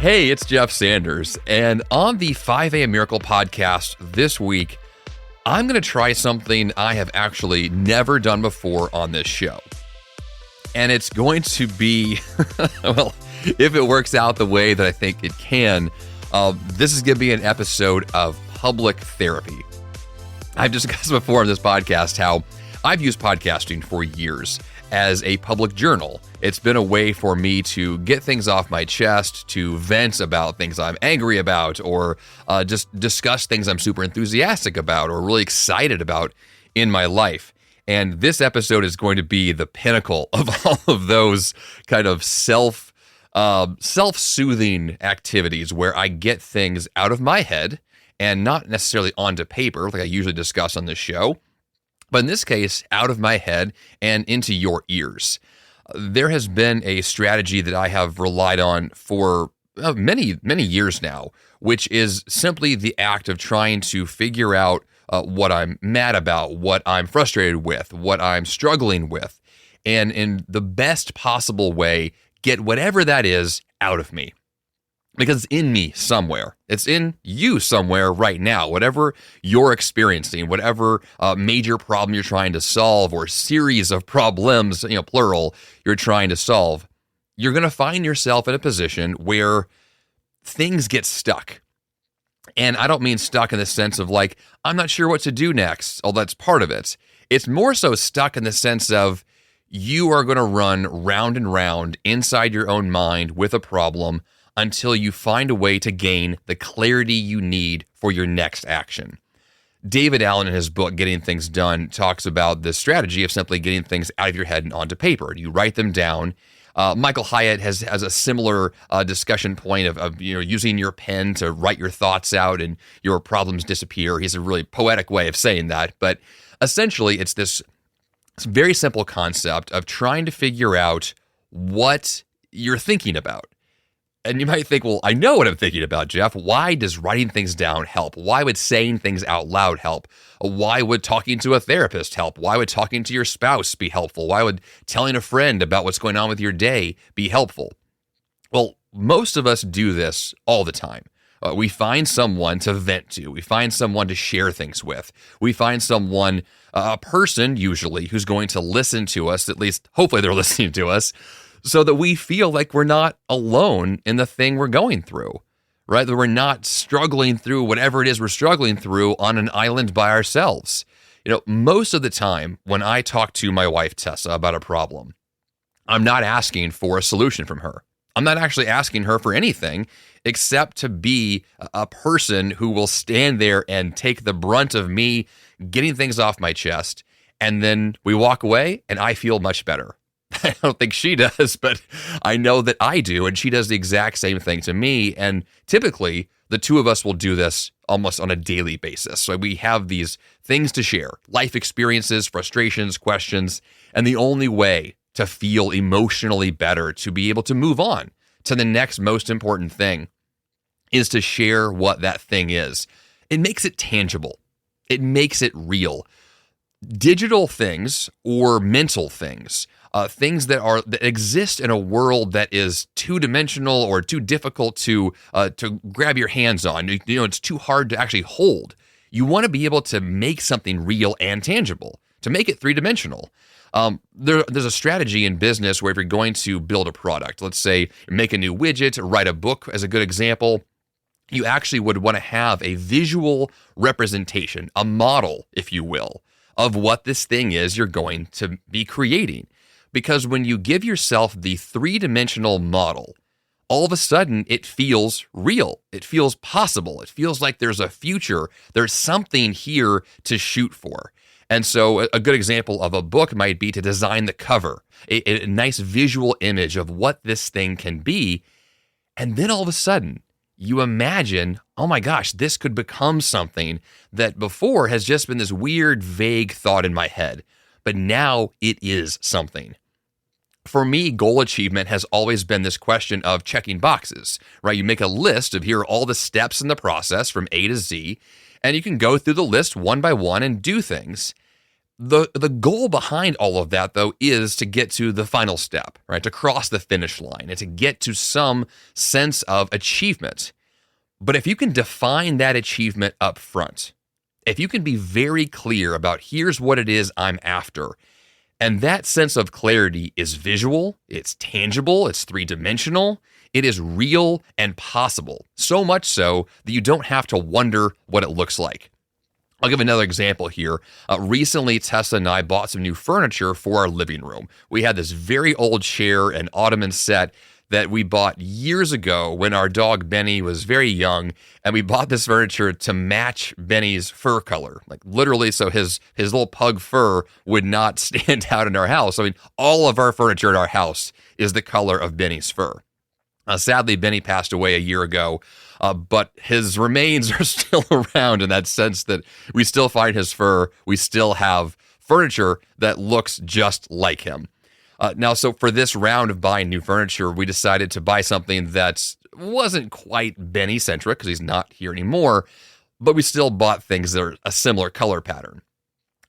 Hey, it's Jeff Sanders, and on the 5 a.m. Miracle podcast this week, I'm going to try something I have actually never done before on this show. And it's going to be, well, if it works out the way that I think it can, this is going to be an episode of public therapy. I've discussed before on this podcast how I've used podcasting for years as a public journal. It's been a way for me to get things off my chest, to vent about things I'm angry about, or just discuss things I'm super enthusiastic about or really excited about in my life. And this episode is going to be the pinnacle of all of those kind of self-soothing activities where I get things out of my head and not necessarily onto paper like I usually discuss on this show, but in this case, out of my head and into your ears. There has been a strategy that I have relied on for many, many years now, which is simply the act of trying to figure out what I'm mad about, what I'm frustrated with, what I'm struggling with, and in the best possible way, get whatever that is out of me. Because it's in me somewhere. It's in you somewhere right now. Whatever you're experiencing, whatever major problem you're trying to solve or series of problems, plural, you're trying to solve, you're going to find yourself in a position where things get stuck. And I don't mean stuck in the sense of like, I'm not sure what to do next. Oh, that's part of it. It's more so stuck in the sense of you are going to run round and round inside your own mind with a problem until you find a way to gain the clarity you need for your next action. David Allen, in his book, Getting Things Done, talks about the strategy of simply getting things out of your head and onto paper. You write them down. Michael Hyatt has a similar discussion point of using your pen to write your thoughts out and your problems disappear. He's a really poetic way of saying that. But essentially, it's this very simple concept of trying to figure out what you're thinking about. And you might think, well, I know what I'm thinking about, Jeff. Why does writing things down help? Why would saying things out loud help? Why would talking to a therapist help? Why would talking to your spouse be helpful? Why would telling a friend about what's going on with your day be helpful? Well, most of us do this all the time. We find someone to vent to. We find someone to share things with. We find someone, a person usually, who's going to listen to us, at least hopefully they're listening to us, so that we feel like we're not alone in the thing we're going through, right? That we're not struggling through whatever it is we're struggling through on an island by ourselves. Most of the time when I talk to my wife, Tessa, about a problem, I'm not asking for a solution from her. I'm not actually asking her for anything except to be a person who will stand there and take the brunt of me getting things off my chest. And then we walk away and I feel much better. I don't think she does, but I know that I do, and she does the exact same thing to me. And typically, the two of us will do this almost on a daily basis. So we have these things to share, life experiences, frustrations, questions, and the only way to feel emotionally better, to be able to move on to the next most important thing, is to share what that thing is. It makes it tangible. It makes it real. Digital things or mental things, things that exist in a world that is two-dimensional or too difficult to grab your hands on. It's too hard to actually hold. You want to be able to make something real and tangible, to make it three-dimensional. There's a strategy in business where if you're going to build a product, let's say make a new widget, write a book as a good example, you actually would want to have a visual representation, a model, if you will, of what this thing is you're going to be creating. Because when you give yourself the three-dimensional model, all of a sudden it feels real. It feels possible. It feels like there's a future. There's something here to shoot for. And so a good example of a book might be to design the cover, a nice visual image of what this thing can be. And then all of a sudden, you imagine, oh my gosh, this could become something that before has just been this weird, vague thought in my head. But now it is something. For me, goal achievement has always been this question of checking boxes, right? You make a list of here are all the steps in the process from A to Z, and you can go through the list one by one and do things. The goal behind all of that, though, is to get to the final step, right? To cross the finish line and to get to some sense of achievement. But if you can define that achievement up front, if you can be very clear about here's what it is I'm after, and that sense of clarity is visual, it's tangible, it's three-dimensional, it is real and possible, so much so that you don't have to wonder what it looks like. I'll give another example here. Recently, Tessa and I bought some new furniture for our living room. We had this very old chair and ottoman set that we bought years ago when our dog Benny was very young, and we bought this furniture to match Benny's fur color, like literally so his little pug fur would not stand out in our house. I mean, all of our furniture in our house is the color of Benny's fur. Sadly, Benny passed away a year ago, but his remains are still around in that sense that we still find his fur. We still have furniture that looks just like him. Now, so for this round of buying new furniture, we decided to buy something that wasn't quite Benny-centric because he's not here anymore, but we still bought things that are a similar color pattern.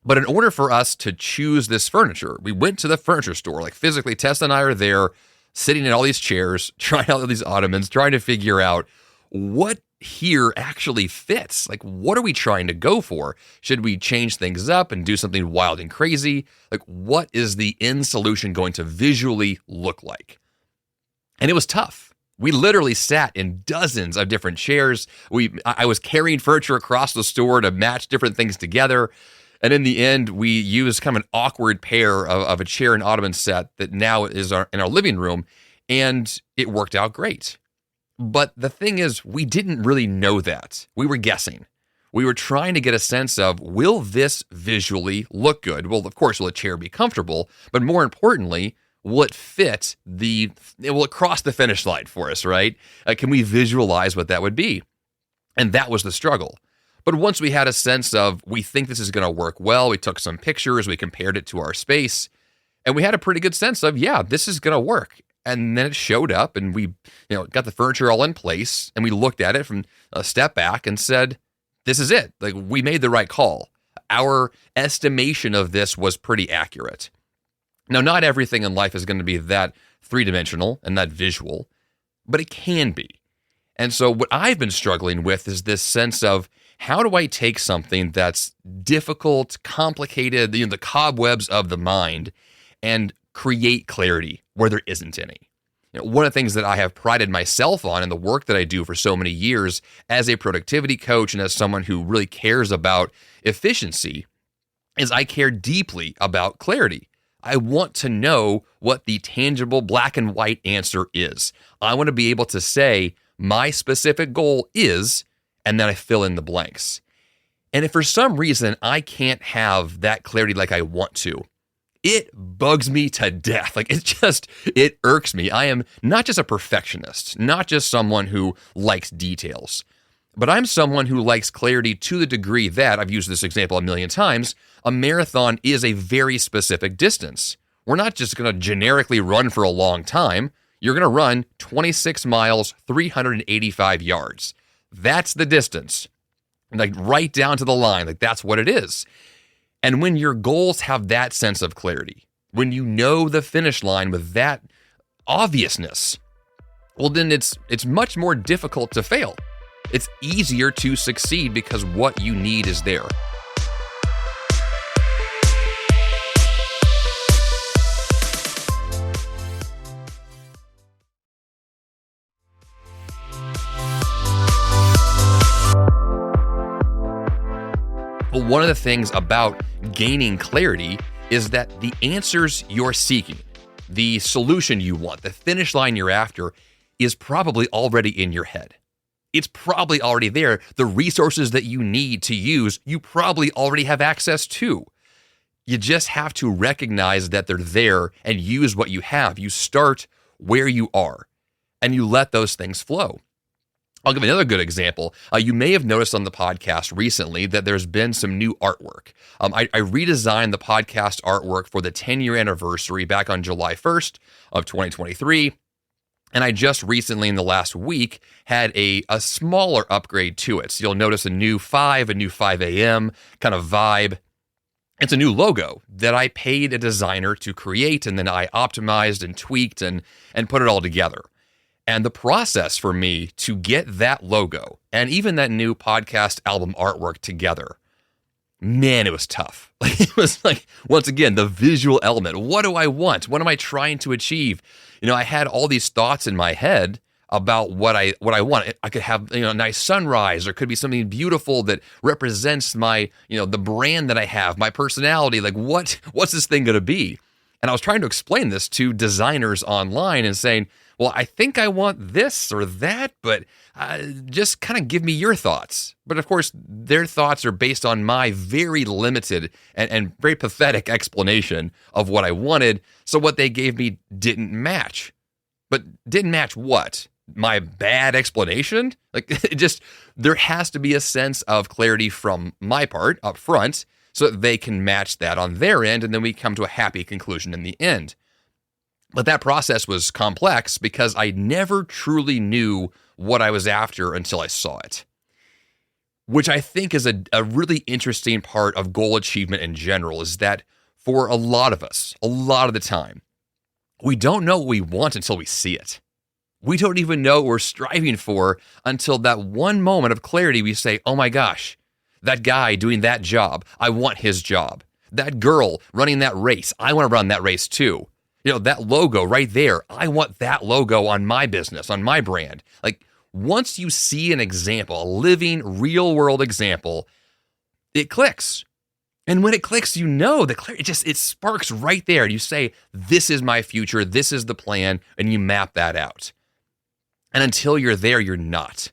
But in order for us to choose this furniture, we went to the furniture store. Like physically, Tessa and I are there, sitting in all these chairs, trying out all these ottomans, trying to figure out what here actually fits. Like, what are we trying to go for? Should we change things up and do something wild and crazy? Like, what is the end solution going to visually look like? And it was tough. We literally sat in dozens of different chairs. I was carrying furniture across the store to match different things together. And in the end, we used kind of an awkward pair of a chair and ottoman set that now is in our living room, and it worked out great. But the thing is, we didn't really know that. We were guessing. We were trying to get a sense of, will this visually look good? Well, of course, will a chair be comfortable? But more importantly, will it fit will it cross the finish line for us, right? Can we visualize what that would be? And that was the struggle. But once we had a sense of, we think this is going to work well, we took some pictures, we compared it to our space, and we had a pretty good sense of, yeah, this is going to work. And then it showed up, and we got the furniture all in place, and we looked at it from a step back and said, this is it. Like, we made the right call. Our estimation of this was pretty accurate. Now, not everything in life is going to be that three-dimensional and that visual, but it can be. And so what I've been struggling with is this sense of, how do I take something that's difficult, complicated, the cobwebs of the mind, and create clarity where there isn't any? One of the things that I have prided myself on in the work that I do for so many years as a productivity coach and as someone who really cares about efficiency is I care deeply about clarity. I want to know what the tangible black and white answer is. I want to be able to say, my specific goal is, and then I fill in the blanks. And if for some reason I can't have that clarity like I want to, it bugs me to death. Like, it irks me. I am not just a perfectionist, not just someone who likes details, but I'm someone who likes clarity to the degree that, I've used this example a million times, a marathon is a very specific distance. We're not just going to generically run for a long time. You're going to run 26 miles, 385 yards. That's the distance. Like, right down to the line. Like, that's what it is. And when your goals have that sense of clarity, when you know the finish line with that obviousness, well, then it's much more difficult to fail. It's easier to succeed because what you need is there. Well, one of the things about gaining clarity is that the answers you're seeking, the solution you want, the finish line you're after, is probably already in your head. It's probably already there. The resources that you need to use, you probably already have access to. You just have to recognize that they're there and use what you have. You start where you are and you let those things flow. I'll give another good example. You may have noticed on the podcast recently that there's been some new artwork. I redesigned the podcast artwork for the 10-year anniversary back on July 1st of 2023. And I just recently, in the last week, had a smaller upgrade to it. So you'll notice a new 5 a.m. kind of vibe. It's a new logo that I paid a designer to create, and then I optimized and tweaked and put it all together. And the process for me to get that logo and even that new podcast album artwork together, man, it was tough. Like, it was like, once again, the visual element. What do I want? What am I trying to achieve? I had all these thoughts in my head about what I want. I could have, a nice sunrise. There could be something beautiful that represents my, the brand that I have, my personality. Like, what's this thing going to be? And I was trying to explain this to designers online and saying, well, I think I want this or that, but just kind of give me your thoughts. But of course, their thoughts are based on my very limited and very pathetic explanation of what I wanted. So what they gave me didn't match. But didn't match what? My bad explanation? Like, there has to be a sense of clarity from my part up front so that they can match that on their end, and then we come to a happy conclusion in the end. But that process was complex because I never truly knew what I was after until I saw it, which I think is a really interesting part of goal achievement in general, is that for a lot of us, a lot of the time, we don't know what we want until we see it. We don't even know what we're striving for until that one moment of clarity we say, oh my gosh, that guy doing that job, I want his job. That girl running that race, I want to run that race too. That logo right there, I want that logo on my business, on my brand. Like, once you see an example, a living, real-world example, it clicks. And when it clicks, it sparks right there. You say, this is my future, this is the plan, and you map that out. And until you're there, you're not.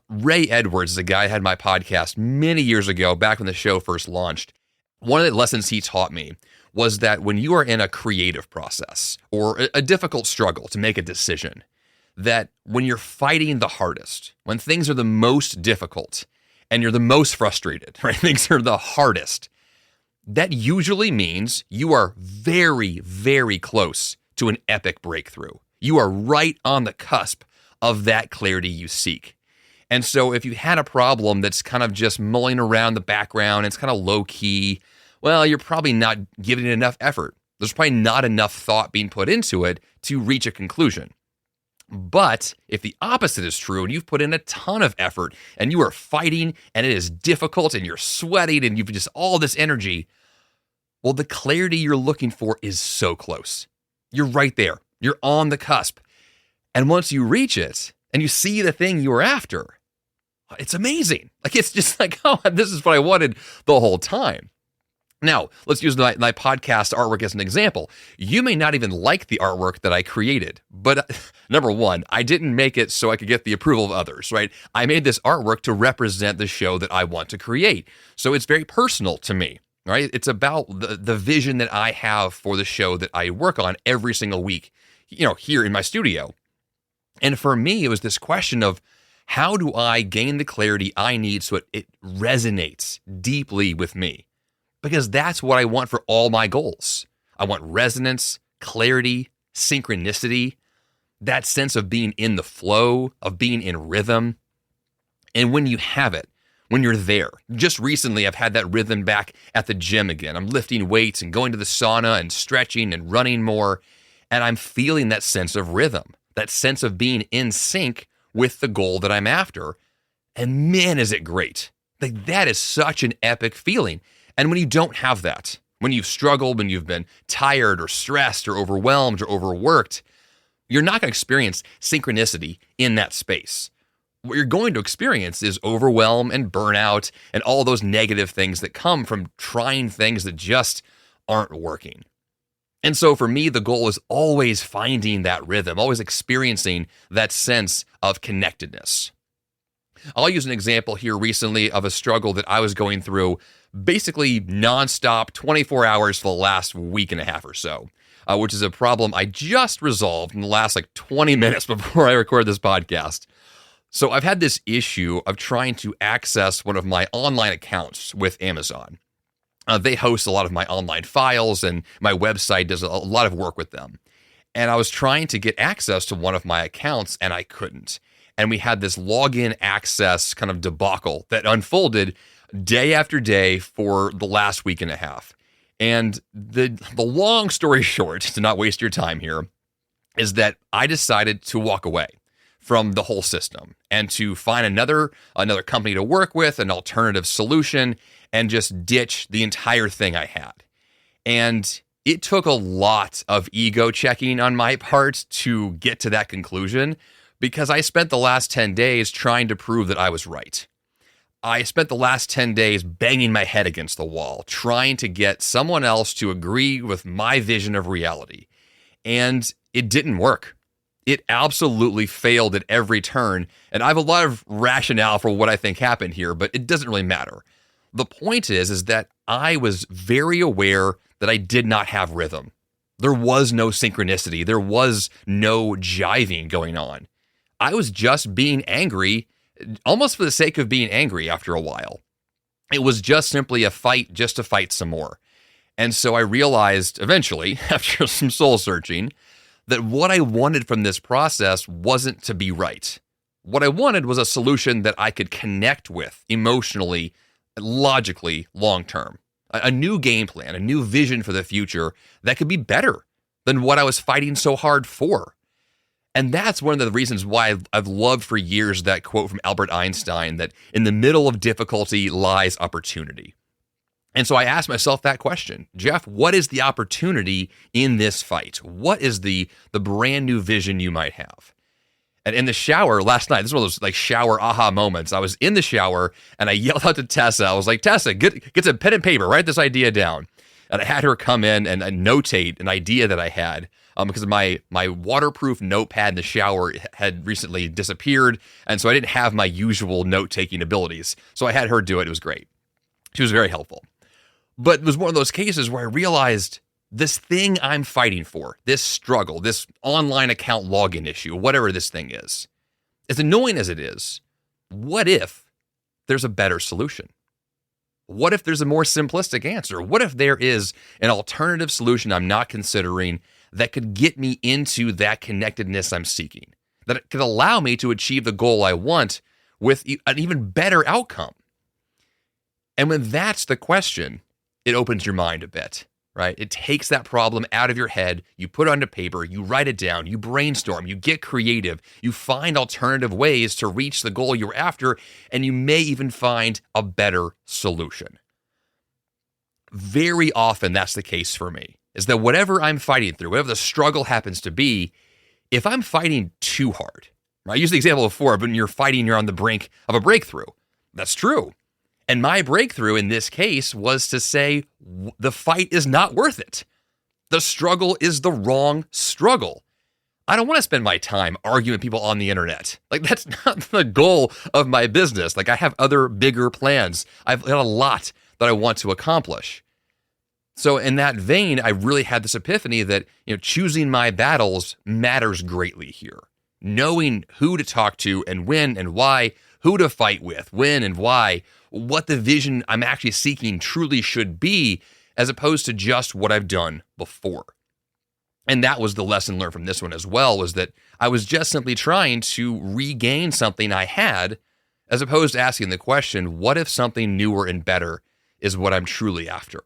Ray Edwards is a guy I had my podcast many years ago, back when the show first launched. One of the lessons he taught me was that when you are in a creative process or a difficult struggle to make a decision, that when you're fighting the hardest, when things are the most difficult and you're the most frustrated, right? Things are the hardest. That usually means you are very, very close to an epic breakthrough. You are right on the cusp of that clarity you seek. And so if you had a problem that's kind of just mulling around the background, it's kind of low key, well, you're probably not giving it enough effort. There's probably not enough thought being put into it to reach a conclusion. But if the opposite is true and you've put in a ton of effort and you are fighting and it is difficult and you're sweating and you've just all this energy, well, the clarity you're looking for is so close. You're right there. You're on the cusp. And once you reach it and you see the thing you were after, it's amazing. Like, it's just like, oh, this is what I wanted the whole time. Now, let's use my podcast artwork as an example. You may not even like the artwork that I created, but number one, I didn't make it so I could get the approval of others, right? I made this artwork to represent the show that I want to create. So it's very personal to me, right? It's about the vision that I have for the show that I work on every single week, here in my studio. And for me, it was this question of, how do I gain the clarity I need so it resonates deeply with me? Because that's what I want for all my goals. I want resonance, clarity, synchronicity, that sense of being in the flow, of being in rhythm. And when you have it, when you're there, just recently I've had that rhythm back at the gym again. I'm lifting weights and going to the sauna and stretching and running more. And I'm feeling that sense of rhythm, that sense of being in sync with the goal that I'm after. And man, is it great. Like, that is such an epic feeling. And when you don't have that, when you've struggled, when you've been tired or stressed or overwhelmed or overworked, you're not going to experience synchronicity in that space. What you're going to experience is overwhelm and burnout and all those negative things that come from trying things that just aren't working. And so for me, the goal is always finding that rhythm, always experiencing that sense of connectedness. I'll use an example here recently of a struggle that I was going through basically nonstop, 24 hours for the last week and a half or so, which is a problem I just resolved in the last 20 minutes before I record this podcast. So I've had this issue of trying to access one of my online accounts with Amazon. They host a lot of my online files, and my website does a lot of work with them. And I was trying to get access to one of my accounts, and I couldn't. And we had this login access kind of debacle that unfolded day after day for the last week and a half. And the long story short, to not waste your time here, is that I decided to walk away from the whole system and to find another company to work with, an alternative solution, and just ditch the entire thing I had. And it took a lot of ego checking on my part to get to that conclusion, because I spent the last 10 days trying to prove that I was right. I spent the last 10 days banging my head against the wall, trying to get someone else to agree with my vision of reality. And it didn't work. It absolutely failed at every turn. And I have a lot of rationale for what I think happened here, but it doesn't really matter. The point is that I was very aware that I did not have rhythm. There was no synchronicity. There was no jiving going on. I was just being angry, almost for the sake of being angry after a while. It was just simply a fight just to fight some more. And so I realized eventually, after some soul searching, that what I wanted from this process wasn't to be right. What I wanted was a solution that I could connect with emotionally, logically, long-term. A new game plan, a new vision for the future that could be better than what I was fighting so hard for. And that's one of the reasons why I've loved for years that quote from Albert Einstein, that in the middle of difficulty lies opportunity. And so I asked myself that question, Jeff, what is the opportunity in this fight? What is the brand new vision you might have? And in the shower last night, this is one of those like shower aha moments. I was in the shower and I yelled out to Tessa. I was like, Tessa, get some pen and paper, write this idea down. And I had her come in and notate an idea that I had because my waterproof notepad in the shower had recently disappeared. And so I didn't have my usual note-taking abilities. So I had her do it. It was great. She was very helpful. But it was one of those cases where I realized this thing I'm fighting for, this struggle, this online account login issue, whatever this thing is, as annoying as it is, what if there's a better solution? What if there's a more simplistic answer? What if there is an alternative solution I'm not considering that could get me into that connectedness I'm seeking, that could allow me to achieve the goal I want with an even better outcome? And when that's the question, it opens your mind a bit, right? It takes that problem out of your head, you put it onto paper, you write it down, you brainstorm, you get creative, you find alternative ways to reach the goal you're after, and you may even find a better solution. Very often that's the case for me, is that whatever I'm fighting through, whatever the struggle happens to be, if I'm fighting too hard, I used the example before, but when you're fighting, you're on the brink of a breakthrough. That's true. And my breakthrough in this case was to say, the fight is not worth it. The struggle is the wrong struggle. I don't want to spend my time arguing with people on the internet. Like, that's not the goal of my business. Like, I have other bigger plans. I've got a lot that I want to accomplish. So in that vein, I really had this epiphany that, choosing my battles matters greatly here. Knowing who to talk to and when and why, who to fight with, when and why, what the vision I'm actually seeking truly should be, as opposed to just what I've done before. And that was the lesson learned from this one as well, was that I was just simply trying to regain something I had, as opposed to asking the question, what if something newer and better is what I'm truly after?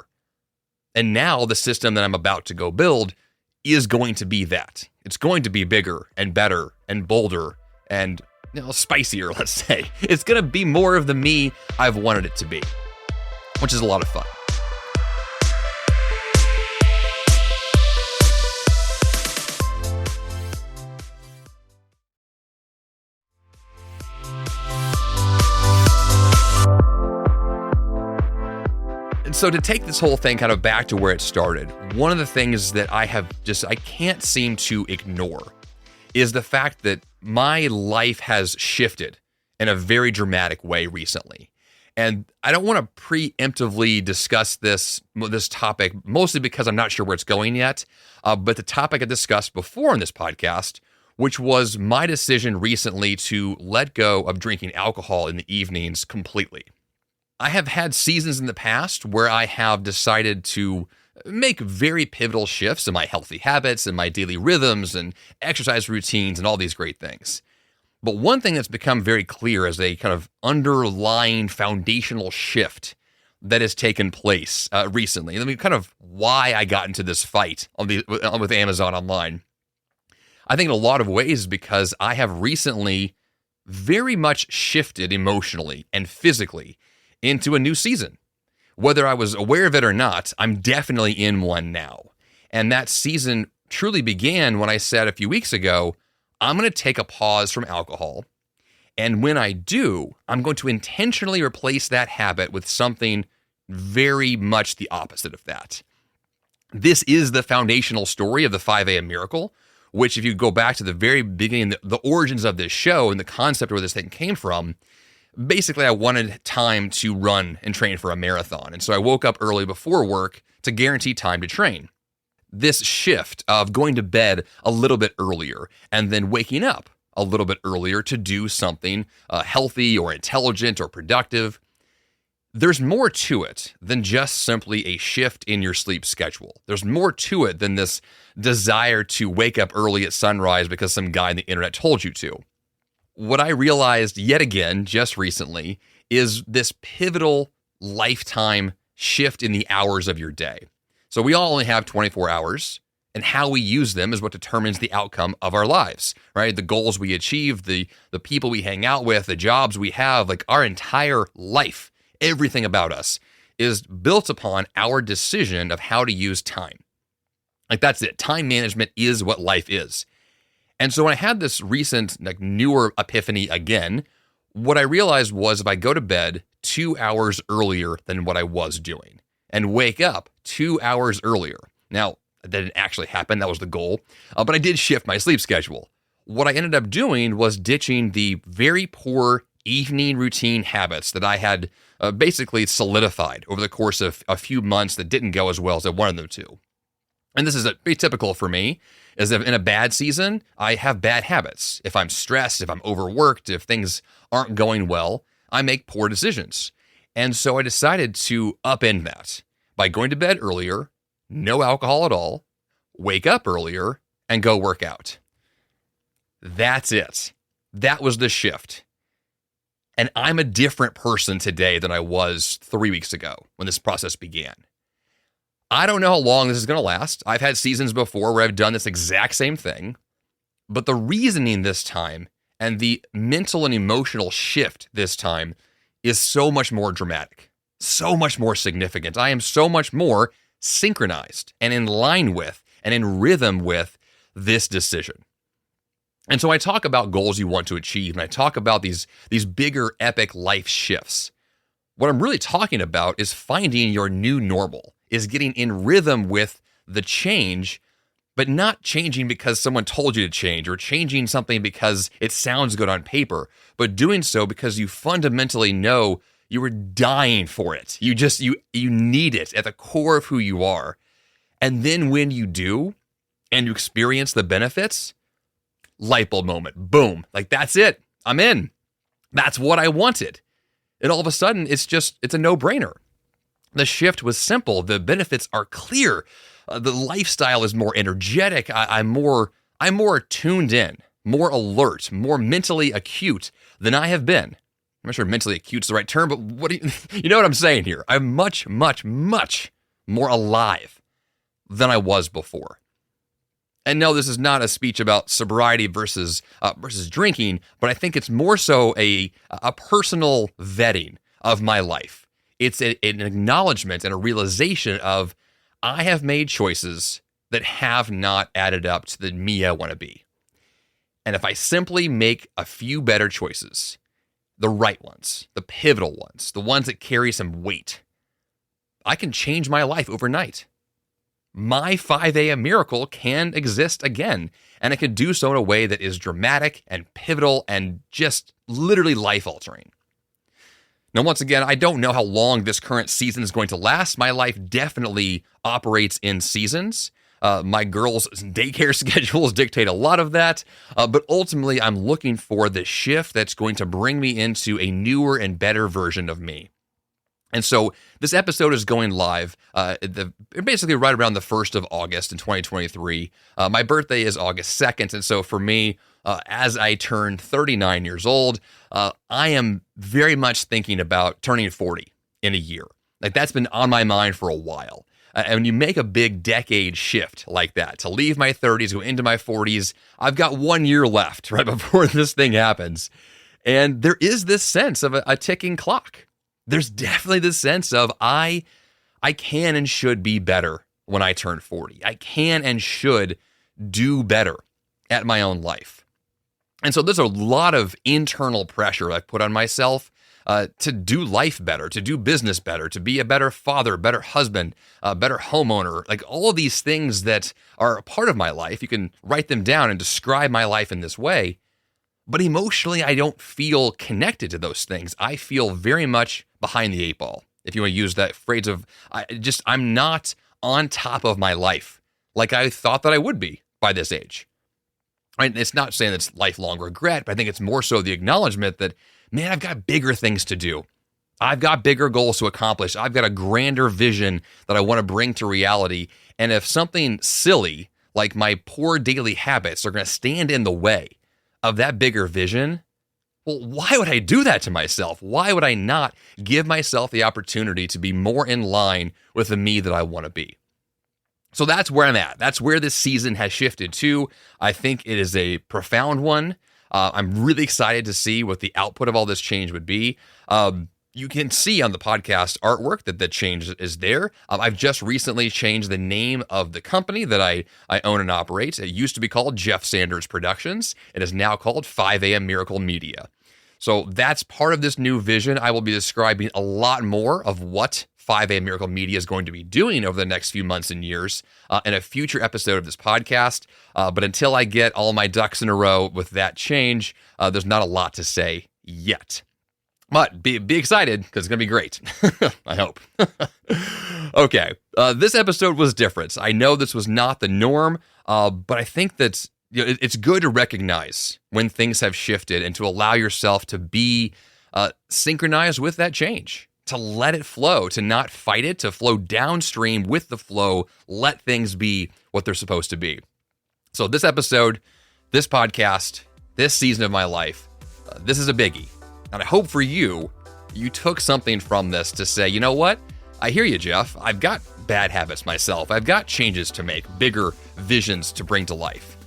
And now the system that I'm about to go build is going to be that. It's going to be bigger and better and bolder and spicier, let's say. It's going to be more of the me I've wanted it to be, which is a lot of fun. And so to take this whole thing kind of back to where it started, one of the things that I can't seem to ignore is the fact that my life has shifted in a very dramatic way recently. And I don't want to preemptively discuss this topic, mostly because I'm not sure where it's going yet. But the topic I discussed before in this podcast, which was my decision recently to let go of drinking alcohol in the evenings completely. I have had seasons in the past where I have decided to make very pivotal shifts in my healthy habits and my daily rhythms and exercise routines and all these great things. But one thing that's become very clear as a kind of underlying foundational shift that has taken place recently, and I mean, kind of why I got into this fight with Amazon online, I think in a lot of ways because I have recently very much shifted emotionally and physically into a new season. Whether I was aware of it or not, I'm definitely in one now. And that season truly began when I said a few weeks ago, I'm going to take a pause from alcohol. And when I do, I'm going to intentionally replace that habit with something very much the opposite of that. This is the foundational story of the 5 a.m. Miracle, which if you go back to the very beginning, the origins of this show and the concept of where this thing came from, basically I wanted time to run and train for a marathon. And so I woke up early before work to guarantee time to train. This shift of going to bed a little bit earlier and then waking up a little bit earlier to do something healthy or intelligent or productive, there's more to it than just simply a shift in your sleep schedule. There's more to it than this desire to wake up early at sunrise because some guy on the internet told you to. What I realized yet again just recently is this pivotal lifetime shift in the hours of your day. So we all only have 24 hours, and how we use them is what determines the outcome of our lives, right? The goals we achieve, the people we hang out with, the jobs we have, like our entire life, everything about us is built upon our decision of how to use time. Like that's it. Time management is what life is. And so when I had this recent, like newer epiphany again, what I realized was if I go to bed 2 hours earlier than what I was doing and wake up 2 hours earlier. Now, that didn't actually happen. That was the goal. But I did shift my sleep schedule. What I ended up doing was ditching the very poor evening routine habits that I had basically solidified over the course of a few months that didn't go as well as I wanted them to. And this is pretty typical for me, is that in a bad season, I have bad habits. If I'm stressed, if I'm overworked, if things aren't going well, I make poor decisions. And so I decided to upend that by going to bed earlier, no alcohol at all, wake up earlier, and go work out. That's it. That was the shift. And I'm a different person today than I was 3 weeks ago when this process began. I don't know how long this is going to last. I've had seasons before where I've done this exact same thing. But the reasoning this time and the mental and emotional shift this time is so much more dramatic, so much more significant. I am so much more synchronized and in line with and in rhythm with this decision. And so I talk about goals you want to achieve, and I talk about these bigger epic life shifts. What I'm really talking about is finding your new normal, is getting in rhythm with the change, but not changing because someone told you to change or changing something because it sounds good on paper, but doing so because you fundamentally know you were dying for it. You need it at the core of who you are. And then when you do and you experience the benefits, light bulb moment, boom, like that's it. I'm in. That's what I wanted. And all of a sudden, it's a no-brainer. The shift was simple. The benefits are clear. The lifestyle is more energetic. I'm more tuned in, more alert, more mentally acute than I have been. I'm not sure mentally acute is the right term, but you know what I'm saying here? I'm much, much, much more alive than I was before. And no, this is not a speech about sobriety versus drinking, but I think it's more so a personal vetting of my life. It's an acknowledgement and a realization of I have made choices that have not added up to the me I want to be. And if I simply make a few better choices, the right ones, the pivotal ones, the ones that carry some weight, I can change my life overnight. My 5 a.m. miracle can exist again, and I can do so in a way that is dramatic and pivotal and just literally life-altering. Now, once again, I don't know how long this current season is going to last. My life definitely operates in seasons. My girls' daycare schedules dictate a lot of that, but ultimately, I'm looking for the shift that's going to bring me into a newer and better version of me. And so this episode is going live basically right around the 1st of August in 2023. My birthday is August 2nd. And so for me, as I turn 39 years old, I am very much thinking about turning 40 in a year. Like that's been on my mind for a while. And when you make a big decade shift like that, to leave my 30s, go into my 40s, I've got 1 year left right before this thing happens. And there is this sense of a ticking clock. There's definitely this sense of I can and should be better when I turn 40. I can and should do better at my own life. And so there's a lot of internal pressure I put on myself to do life better, to do business better, to be a better father, better husband, better homeowner, like all of these things that are a part of my life. You can write them down and describe my life in this way. But emotionally, I don't feel connected to those things. I feel very much behind the 8 ball, if you want to use that phrase of, I'm not on top of my life like I thought that I would be by this age. Right? It's not saying it's lifelong regret, but I think it's more so the acknowledgement that, man, I've got bigger things to do. I've got bigger goals to accomplish. I've got a grander vision that I want to bring to reality. And if something silly like my poor daily habits are going to stand in the way of that bigger vision, well, why would I do that to myself? Why would I not give myself the opportunity to be more in line with the me that I want to be? So that's where I'm at. That's where this season has shifted to. I think it is a profound one. I'm really excited to see what the output of all this change would be. You can see on the podcast artwork that the change is there. I've just recently changed the name of the company that I own and operate. It used to be called Jeff Sanders Productions. It is now called 5 a.m. Miracle Media. So that's part of this new vision. I will be describing a lot more of what 5 a.m. Miracle Media is going to be doing over the next few months and years in a future episode of this podcast. But until I get all my ducks in a row with that change, there's not a lot to say yet. But be excited because it's going to be great. I hope. Okay. This episode was different. I know this was not the norm, but I think that it's good to recognize when things have shifted and to allow yourself to be synchronized with that change, to let it flow, to not fight it, to flow downstream with the flow, let things be what they're supposed to be. So this episode, this podcast, this season of my life, this is a biggie. And I hope for you, you took something from this to say, you know what? I hear you, Jeff. I've got bad habits myself. I've got changes to make, bigger visions to bring to life.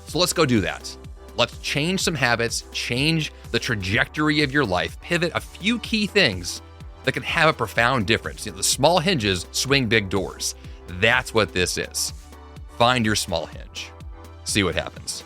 So let's go do that. Let's change some habits, change the trajectory of your life, pivot a few key things that can have a profound difference. The small hinges swing big doors. That's what this is. Find your small hinge. See what happens.